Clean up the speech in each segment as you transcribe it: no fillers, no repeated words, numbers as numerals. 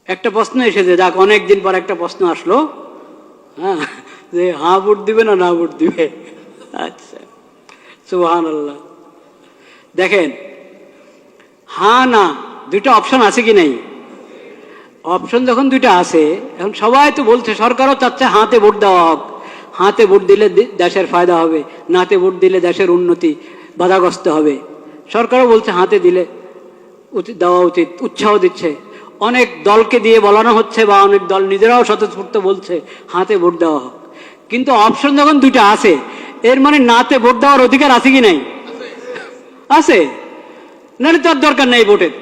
একটা প্রশ্ন এসেছে, যাক অনেকদিন পর একটা প্রশ্ন আসলো, হ্যাঁ, যে হ্যাঁ ভোট দিবে না ভোট দিবে। আচ্ছা, সুবহানাল্লাহ। দেখেন, হ্যাঁ না দুইটা অপশন আছে কি নাই? অপশন যখন দুইটা আছে, এখন সবাই তো বলছে, সরকারও চাচ্ছে হাতে ভোট দেওয়া হোক, হাতে ভোট দিলে দেশের ফায়দা হবে, নাতে ভোট দিলে দেশের উন্নতি বাধাগ্রস্ত হবে। সরকারও বলছে হাতে দিলে দেওয়া উচিত, উৎসাহ দিচ্ছে। অনেক দলকে দিয়ে বলানো হচ্ছে, বা অনেক দল নিজেরাও স্বতঃস্ফূর্ত বলছে হাতে ভোট দেওয়া হোক। কিন্তু অপশন যখন দুইটা আছে, এর মানে নাতে ভোট দেওয়ার অধিকার আছে কি নাই? আছে, নাহলে তো আর দরকার নেই ভোটের।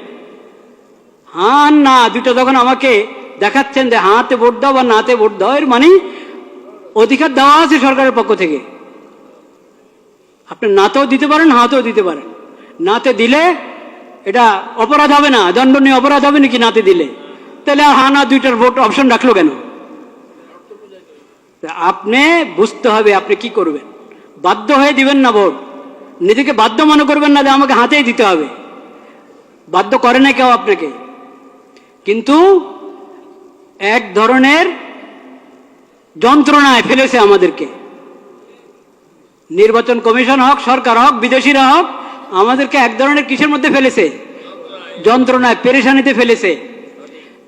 হ্যাঁ না দুইটা যখন আমাকে দেখাচ্ছেন যে হাতে ভোট দাও বা নাতে ভোট দাও, এর মানে অধিকার দেওয়া আছে সরকারের পক্ষ থেকে। আপনি নাতেও দিতে পারেন, হাতেও দিতে পারেন। নাতে দিলে এটা অপরাধ হবে না, দণ্ডনীয় অপরাধ হবে নাকি নাতে দিলে? তাহলে হ্যাঁ না দুইটার ভোট অপশন রাখলো কেন? আপনি বুঝতে হবে আপনি কি করবেন। বাধ্য হয়ে দিবেন না ভোট, নিজেকে বাধ্য মনে করবেন না যে আমাকে হাতেই দিতে হবে। বাধ্য করে না কেউ আপনাকে, কিন্তু এক ধরনের যন্ত্রণায় ফেলেছে আমাদেরকে। নির্বাচন কমিশন হোক, সরকার হোক, বিদেশিরা হোক, আমাদেরকে এক ধরনের কিসের মধ্যে ফেলেছে? যন্ত্রণায়, পেরেশানিতে ফেলেছে।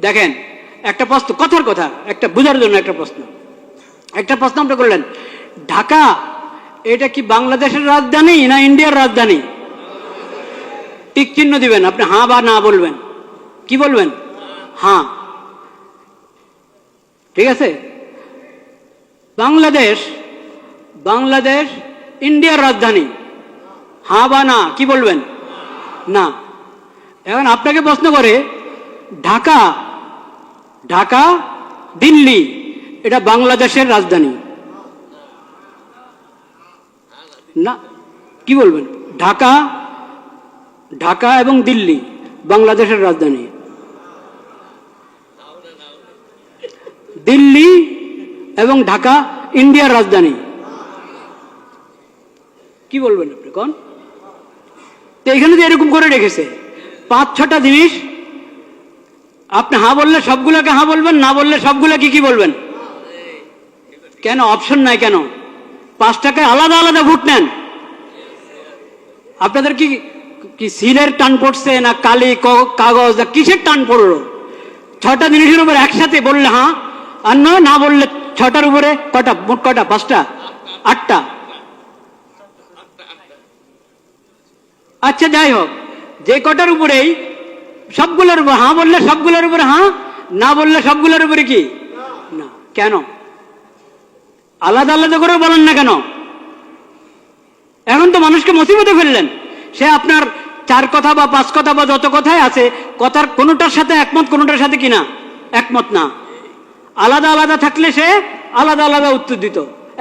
দেখেন, একটা প্রশ্ন, কথার কথা, একটা বোঝার জন্য একটা প্রশ্ন আপনি করলেন, ঢাকা এটা কি বাংলাদেশের রাজধানী না ইন্ডিয়ার রাজধানী? টিক চিহ্ন দিবেন, আপনি হ্যাঁ বা না বলবেন। কি বলবেন? হ্যাঁ, ঠিক আছে। বাংলাদেশ ইন্ডিয়ার রাজধানী, হ্যাঁ বা না, কি বলবেন? না। এখন আপনাকে প্রশ্ন করে, ঢাকা দিল্লি এটা বাংলাদেশের রাজধানী না, কি বলবেন? ঢাকা এবং দিল্লি বাংলাদেশের রাজধানী, দিল্লি এবং ঢাকা ইন্ডিয়ার রাজধানী। কি বলবেন আপনি কোন? তো এখানে যে এরকম করে রেখেছে 5-6টা জিনিস, আপনি হ্যাঁ বললে সবগুলোকে হ্যাঁ বলবেন, না বললে সবগুলোকে কি বলবেন? কেন অপশন নাই কেন? 5 টাকায় আলাদা আলাদা ভোট নেন। আপনাদের কি সিলের টান পড়ছে না কালি কাগজ না কিসের টান পড়লো? 6টা জিনিসের উপর একসাথে বললে হ্যাঁ, আর না বললে 6টার উপরে কটা? মোট কটা? 5টা? 8টা? আচ্ছা, যাই হোক, যে কটার উপরেই সবগুলোর উপর হ্যাঁ বললে সবগুলোর উপরে হ্যাঁ, না বললে সবগুলোর উপরে কি না। কেন আলাদা আলাদা করে বলেন না কেন? এখন তো মানুষকে মুসিবতে ফেললেন। সে আপনার 4 কথা বা 5 কথা বা যত কথাই আছে, কথার কোনোটার সাথে একমত, কোনোটার সাথে কিনা একমত না। আলাদা আলাদা থাকলে সে আলাদা আলাদা উত্তর দিত,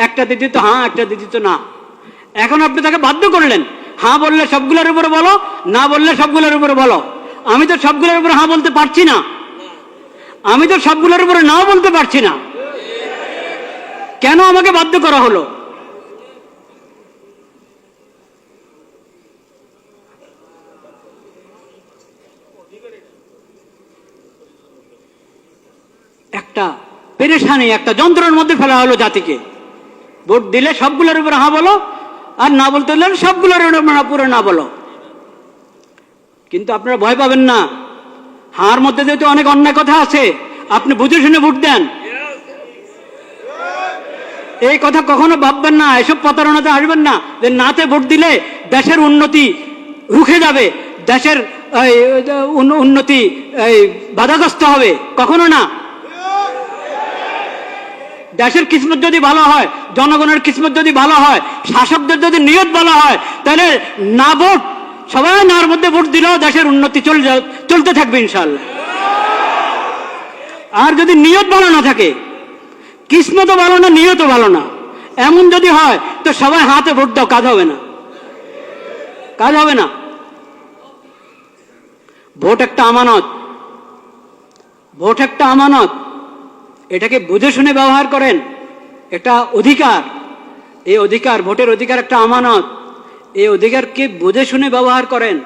একটাতে দিত হ্যাঁ, একটাতে দিত না। এখন আপনি তাকে বাধ্য করলেন, হ্যাঁ বললে সবগুলোর উপরে বলো, না বললে সবগুলোর উপরে বলো। আমি তো সবগুলোর উপরে হ্যাঁ বলতে পারছি না, আমি তো সবগুলোর উপরে নাও বলতে পারছি না। কেন আমাকে বাধ্য করা হলো? একটা পেরেশানি, একটা যন্ত্রের মধ্যে ফেলা হলো জাতিকে। ভোট দিলে সবগুলোর উপরে হ্যাঁ বলো, আর না বলতে হলে সবগুলোর উপরে না বলো। কিন্তু আপনারা ভয় পাবেন না, হার মধ্যে যেহেতু অনেক অন্যায় কথা আছে, আপনি বুঝে শুনে ভোট দেন। এই কথা কখনো ভাববেন না, এসব প্রতারণাতে আসবেন না যে নাতে ভোট দিলে দেশের উন্নতি রুখে যাবে, দেশের উন্নতি বাধাগ্রস্ত হবে, কখনো না। দেশের কিসমত যদি ভালো হয়, জনগণের কিসমত যদি ভালো হয়, শাসকদের যদি নিয়ত ভালো হয়, তাহলে না ভোট, সবাই নার মধ্যে ভোট দিলেও দেশের উন্নতি চলতে থাকবে ইনশাআল্লাহ। আর যদি নিয়ত ভালো না থাকে, কিসমতও ভালো না, নিয়তও ভালো না, এমন যদি হয়, তো সবাই হাতে ভোট দাও, কাজ হবে না, কাজ হবে না। ভোট একটা আমানত, ভোট একটা আমানত, এটাকে বুঝে শুনে ব্যবহার করেন। একটা অধিকার, এই অধিকার, ভোটের অধিকার একটা আমানত, এই অধিকারকে বুঝে শুনে ব্যবহার করেন,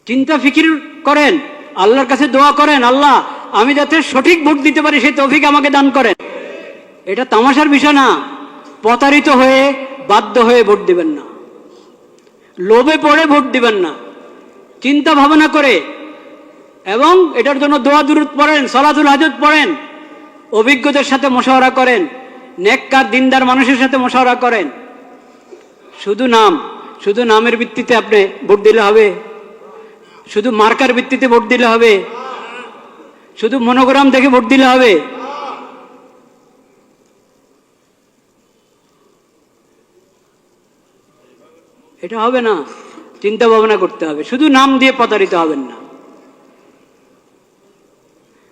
চিন্তা ফিকির করেন, আল্লাহর কাছে দোয়া করেন, আল্লাহ আমি যাতে সঠিক ভোট দিতে পারি সেই তৌফিক আমাকে দান করেন। এটা তামাশার বিষয় না। প্রতারিত হয়ে বাধ্য হয়ে ভোট দিবেন না, লোভে পড়ে ভোট দিবেন না, চিন্তা ভাবনা করে, এবং এটার জন্য দোয়া দুরূদ পড়েন, সালাতুল হাজত পড়েন, অভিজ্ঞদের সাথে মশওয়ারা করেন, নেককার দিনদার মানুষের সাথে মশওয়ারা করেন। শুধু নামের ভিত্তিতে আপনি ভোট দিলে হবে? শুধু মার্কার ভিত্তিতে ভোট দিলে হবে? শুধু মনোগ্রাম দেখে ভোট দিলে হবে? এটা হবে না, চিন্তা ভাবনা করতে হবে। শুধু নাম দিয়ে প্রতারিত হবেন না।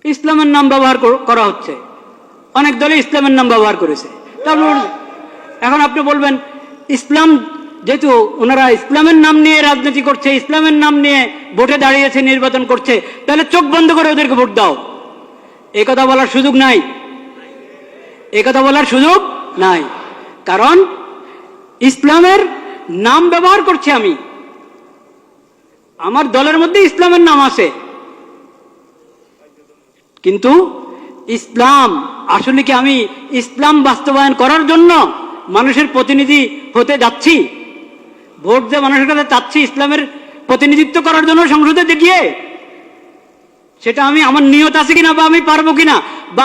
ইসলামের নাম ব্যবহার করা হচ্ছে, অনেক দলে ইসলামের নাম ব্যবহার করেছে। তারপর এখন আপনি বলবেন ইসলাম, যেহেতু ওনারা ইসলামের নাম নিয়ে রাজনীতি করছে, ইসলামের নাম নিয়ে ভোটে দাঁড়িয়েছে, নির্বাচন করছে, তাহলে চোখ বন্ধ করে ওদেরকে ভোট দাও। এই কথা বলার সুযোগ নাই, এই কথা বলার সুযোগ নাই। কারণ ইসলামের নাম ব্যবহার করছি আমি, আমার দলের মধ্যে ইসলামের নাম আছে, কিন্তু ইসলাম আসলে কি আমি ইসলাম বাস্তবায়ন করার জন্য মানুষের প্রতিনিধি হতে যাচ্ছি? ভোট যে মানুষের কাছে চাচ্ছি ইসলামের প্রতিনিধিত্ব করার জন্য সংসদে গিয়ে, সেটা আমি আমার নিয়ত আছে কিনা, বা আমি পারবো কিনা, বা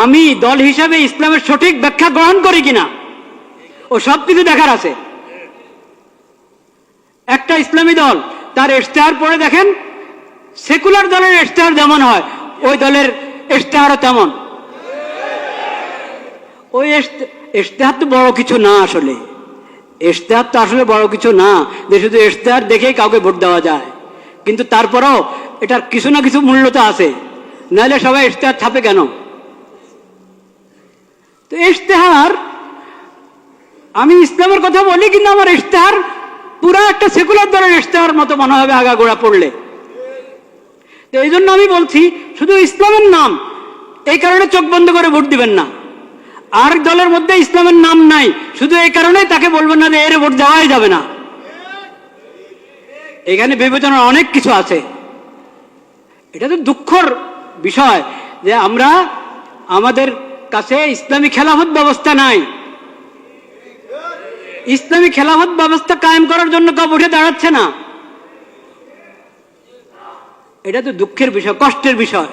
আমি দল হিসাবে ইসলামের সঠিক ব্যাখ্যা গ্রহণ করি কিনা, ও সব কিছু দেখার আছে। একটা ইসলামী দল তার ইশতেহার পড়ে দেখেন, সেকুলার দলের ইশতেহার যেমন হয় ওই দলের ইশতেহারও তেমন। ওই ইশতেহার তো বড় কিছু না, আসলে ইশতেহার তো আসলে বড় কিছু না যে শুধু ইশতেহার দেখেই কাউকে ভোট দেওয়া যায়। কিন্তু তারপরেও এটার কিছু না কিছু মূল্য তো আছে, নাহলে সবাই ইশতেহার ছাপে কেন? তো ইশতেহার, আমি ইসলামের কথা বলি কিন্তু আমার ইশতেহার পুরা একটা সেকুলার দলের ইশতেহার মতো মনে হবে আগাগোড়া পড়লে। তো এই জন্য আমি বলছি শুধু ইসলামের নাম, এই কারণে চোখ বন্ধ করে ভোট দিবেন না। আর দলের মধ্যে ইসলামের নাম নাই, শুধু এই কারণে তাকে বলবেন না যে এর ভোট দেওয়াই যাবে না। এখানে বিবেচনার অনেক কিছু আছে। এটা তো দুঃখের বিষয় যে আমরা, আমাদের কাছে ইসলামী খেলাফত ব্যবস্থা নাই। ইসলামী খেলাফত ব্যবস্থা কায়েম করার জন্য কেউ উঠে দাঁড়াচ্ছে না। এটা তো দুঃখের বিষয়, কষ্টের বিষয়।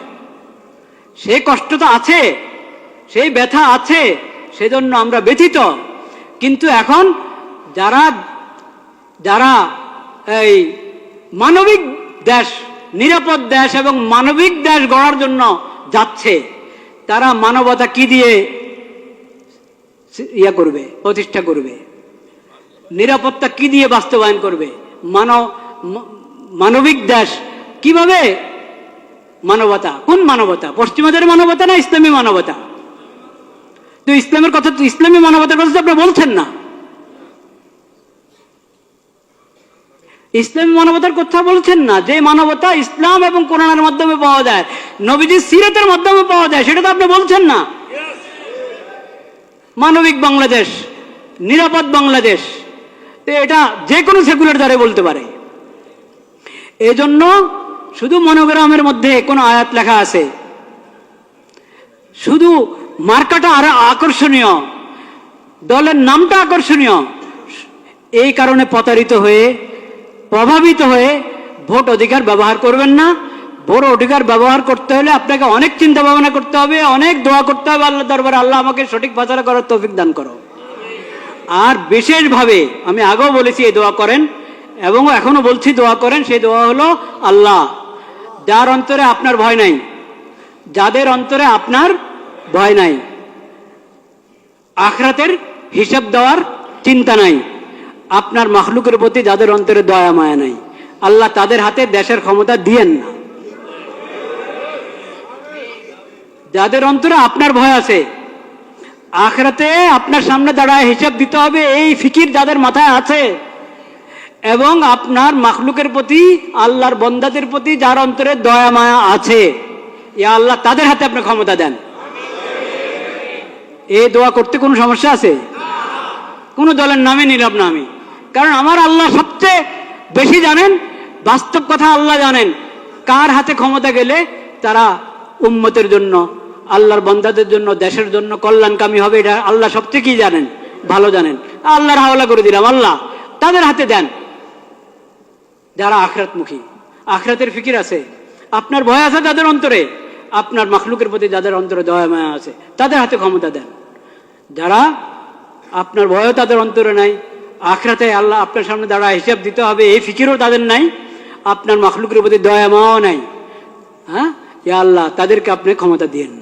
সেই কষ্ট তো আছে, সেই ব্যথা আছে, সেজন্য আমরা ব্যথিত। কিন্তু এখন যারা যারা এই মানবিক দেশ, নিরাপদ দেশ এবং মানবিক দেশ গড়ার জন্য যাচ্ছে, তারা মানবতা কি দিয়ে করবে, প্রতিষ্ঠা করবে? নিরাপত্তা কি দিয়ে বাস্তবায়ন করবে? মানবিক দেশ কিভাবে? মানবতা, কোন মানবতা? পশ্চিমাদের মানবতা না ইসলামী মানবতা? তো ইসলামের কথা, তো ইসলামী মানবতার কথা তো আপনি বলছেন না। ইসলামী মানবতার কথা বলছেন না। যে মানবতা ইসলাম এবং কোরআনের মাধ্যমে পাওয়া যায়, নবীজির সিরাতের মাধ্যমে পাওয়া যায়, সেটা তো আপনি বলছেন না। মানবিক বাংলাদেশ, নিরাপদ বাংলাদেশ, তো এটা যে কোনো সেকুলার দ্বারা বলতে পারে। এই জন্য শুধু মনোগ্রামের মধ্যে কোনো আয়াত লেখা আছে, শুধু মার্কাটা আরো আকর্ষণীয়, দলের নামটা আকর্ষণীয়, এই কারণে প্রতারিত হয়ে, প্রভাবিত হয়ে ভোট অধিকার ব্যবহার করবেন না। ভোট অধিকার ব্যবহার করতে হলে আপনাকে অনেক চিন্তা ভাবনা করতে হবে, অনেক দোয়া করতে হবে আল্লাহ দরবারে, আল্লাহ আমাকে সঠিক ফয়সালা করার তৌফিক দান করো। আর বিশেষভাবে আমি আগেও বলেছি এই দোয়া করেন, এবং এখনো বলছি দোয়া করেন। সেই দোয়া হলো, আল্লাহ যার অন্তরে আপনার ভয় নাই, যাদের অন্তরে আপনার ভয় নাই, আখিরাতের হিসাব দেওয়ার চিন্তা নাই, আপনার মাখলুকের প্রতি যাদের অন্তরে দয়া মায়া নাই, আল্লাহ তাদের হাতে দেশের ক্ষমতা দিয়েন না। যাদের অন্তরে আপনার ভয় আছে, আখিরাতে আপনার সামনে দাঁড়ায় হিসাব দিতে হবে, এই ফিকির যাদের মাথায় আছে, এবং আপনার মাখলুকের প্রতি, আল্লাহর বন্দাদের প্রতি যার অন্তরে দয়া মায়া আছে, ইয়া আল্লাহ তাদের হাতে আপনি ক্ষমতা দেন। এই দোয়া করতে কোনো সমস্যা আছে? কোন দলের নামে নিলাম না আমি, কারণ আমার আল্লাহ সবচেয়ে বেশি জানেন, বাস্তব কথা আল্লাহ জানেন কার হাতে ক্ষমতা গেলে তারা উম্মতের জন্য, আল্লাহর বান্দাদের জন্য, দেশের জন্য কল্যাণকামী হবে, এটা আল্লাহ সব থেকেই জানেন, ভালো জানেন। আল্লাহর হাওলা করে দিলাম, আল্লাহ তাদের হাতে দেন যারা আখিরাতমুখী, আখিরাতের ফিকির আছে, আপনার ভয় আছে তাদের অন্তরে, আপনার মাখলুকের প্রতি যাদের অন্তরে দয়া মায়া আছে তাদের হাতে ক্ষমতা দেন। যারা আপনার ভয়ও তাদের অন্তরে নাই, আখিরাতে আল্লাহ আপনার সামনে দাঁড়ায় হিসাব দিতে হবে এই ফিকিরও তাদের নাই, আপনার মাখলুকের প্রতি দয়া মায়াও নাই, হ্যাঁ, ইয়া আল্লাহ তাদেরকে আপনি ক্ষমতা দিয়েন না।